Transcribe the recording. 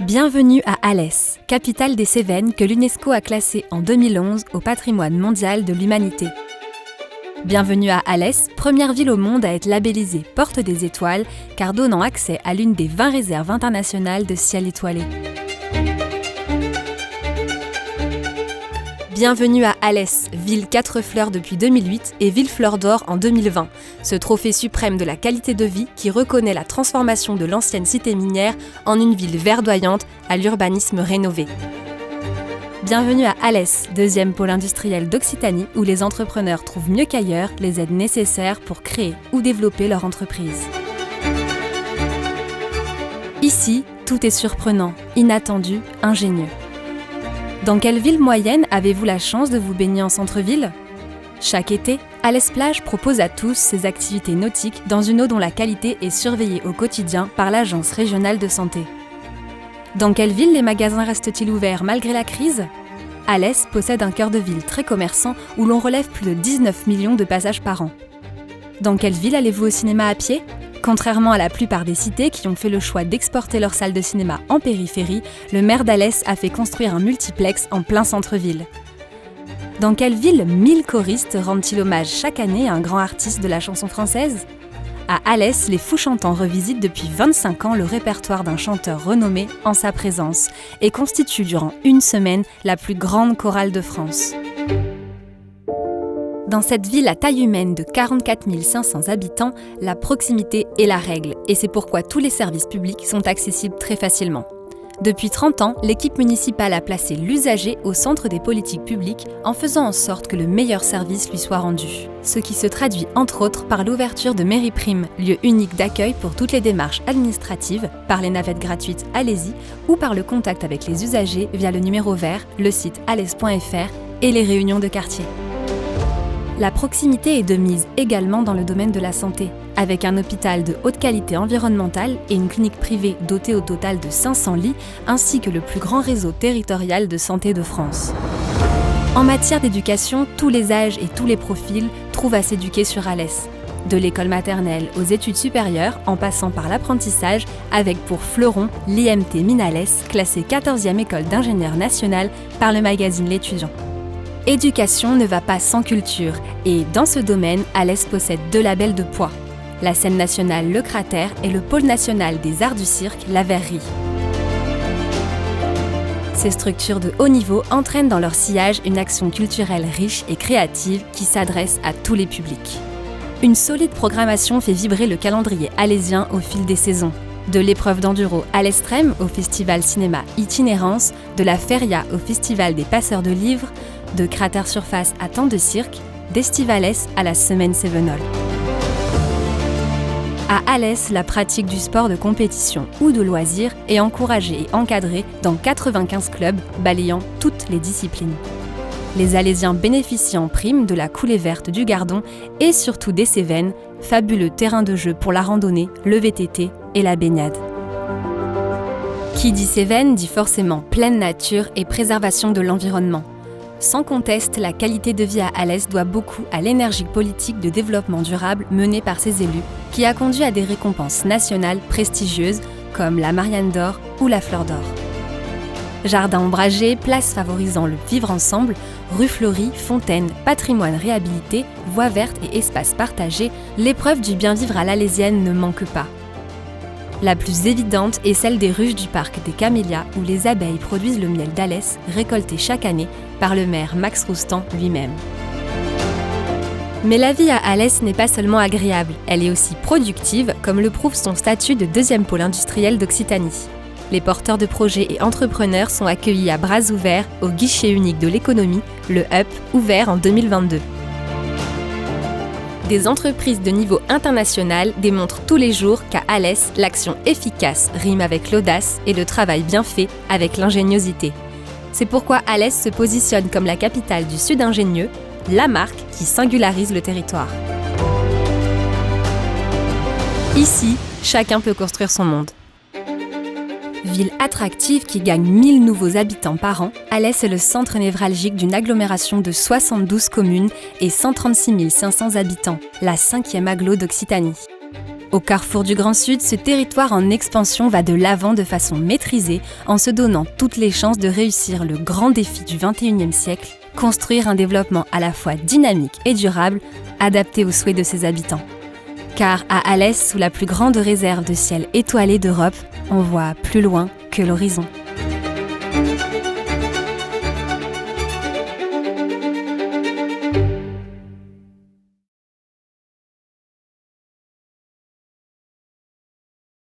Bienvenue à Alès, capitale des Cévennes que l'UNESCO a classée en 2011 au patrimoine mondial de l'humanité. Bienvenue à Alès, première ville au monde à être labellisée Porte des Étoiles, car donnant accès à l'une des 20 réserves internationales de ciel étoilé. Bienvenue à Alès, ville 4 fleurs depuis 2008 et ville fleur d'or en 2020, ce trophée suprême de la qualité de vie qui reconnaît la transformation de l'ancienne cité minière en une ville verdoyante à l'urbanisme rénové. Bienvenue à Alès, deuxième pôle industriel d'Occitanie où les entrepreneurs trouvent mieux qu'ailleurs les aides nécessaires pour créer ou développer leur entreprise. Ici, tout est surprenant, inattendu, ingénieux. Dans quelle ville moyenne avez-vous la chance de vous baigner en centre-ville ? Chaque été, Alès Plage propose à tous ses activités nautiques dans une eau dont la qualité est surveillée au quotidien par l'Agence régionale de santé. Dans quelle ville les magasins restent-ils ouverts malgré la crise ? Alès possède un cœur de ville très commerçant où l'on relève plus de 19 millions de passages par an. Dans quelle ville allez-vous au cinéma à pied ? Contrairement à la plupart des cités qui ont fait le choix d'exporter leur salle de cinéma en périphérie, le maire d'Alès a fait construire un multiplex en plein centre-ville. Dans quelle ville 1000 choristes rendent-ils hommage chaque année à un grand artiste de la chanson française ? À Alès, les Fous Chantants revisitent depuis 25 ans le répertoire d'un chanteur renommé en sa présence et constituent durant une semaine la plus grande chorale de France. Dans cette ville à taille humaine de 44 500 habitants, la proximité est la règle et c'est pourquoi tous les services publics sont accessibles très facilement. Depuis 30 ans, l'équipe municipale a placé l'usager au centre des politiques publiques en faisant en sorte que le meilleur service lui soit rendu. Ce qui se traduit entre autres par l'ouverture de Mairie Prime, lieu unique d'accueil pour toutes les démarches administratives, par les navettes gratuites Allez-y ou par le contact avec les usagers via le numéro vert, le site alès.fr et les réunions de quartier. La proximité est de mise également dans le domaine de la santé, avec un hôpital de haute qualité environnementale et une clinique privée dotée au total de 500 lits, ainsi que le plus grand réseau territorial de santé de France. En matière d'éducation, tous les âges et tous les profils trouvent à s'éduquer sur Alès. De l'école maternelle aux études supérieures, en passant par l'apprentissage, avec pour fleuron l'IMT Minalès, classée 14e école d'ingénieur nationale par le magazine L'Étudiant. Éducation ne va pas sans culture et dans ce domaine, Alès possède 2 labels de poids. La scène nationale Le Cratère et le pôle national des arts du cirque, la Verrerie. Ces structures de haut niveau entraînent dans leur sillage une action culturelle riche et créative qui s'adresse à tous les publics. Une solide programmation fait vibrer le calendrier alésien au fil des saisons. De l'épreuve d'enduro à l'extrême au festival cinéma Itinérance, de la feria au festival des passeurs de livres, de Cratère Surface à Temps de Cirque, d'Estivalès à la Semaine Cévenole. À Alès, la pratique du sport de compétition ou de loisir est encouragée et encadrée dans 95 clubs balayant toutes les disciplines. Les Alésiens bénéficient en prime de la coulée verte du Gardon et surtout des Cévennes, fabuleux terrain de jeu pour la randonnée, le VTT et la baignade. Qui dit Cévennes dit forcément pleine nature et préservation de l'environnement. Sans conteste, la qualité de vie à Alès doit beaucoup à l'énergique politique de développement durable menée par ses élus, qui a conduit à des récompenses nationales prestigieuses comme la Marianne d'Or ou la Fleur d'Or. Jardins ombragés, places favorisant le vivre ensemble, rues fleuries, fontaines, patrimoine réhabilité, voies vertes et espaces partagés, l'épreuve du bien vivre à l'Alésienne ne manque pas. La plus évidente est celle des ruches du parc des Camélias où les abeilles produisent le miel d'Alès récolté chaque année par le maire Max Roustan lui-même. Mais la vie à Alès n'est pas seulement agréable, elle est aussi productive comme le prouve son statut de deuxième pôle industriel d'Occitanie. Les porteurs de projets et entrepreneurs sont accueillis à bras ouverts au guichet unique de l'économie, le HUP, ouvert en 2022. Des entreprises de niveau international démontrent tous les jours qu'à Alès, l'action efficace rime avec l'audace et le travail bien fait avec l'ingéniosité. C'est pourquoi Alès se positionne comme la capitale du Sud ingénieux, la marque qui singularise le territoire. Ici, chacun peut construire son monde. Ville attractive qui gagne 1000 nouveaux habitants par an, Alès est le centre névralgique d'une agglomération de 72 communes et 136 500 habitants, la 5e agglo d'Occitanie. Au carrefour du Grand Sud, ce territoire en expansion va de l'avant de façon maîtrisée en se donnant toutes les chances de réussir le grand défi du XXIe siècle, construire un développement à la fois dynamique et durable, adapté aux souhaits de ses habitants. Car à Alès, sous la plus grande réserve de ciel étoilé d'Europe, on voit plus loin que l'horizon.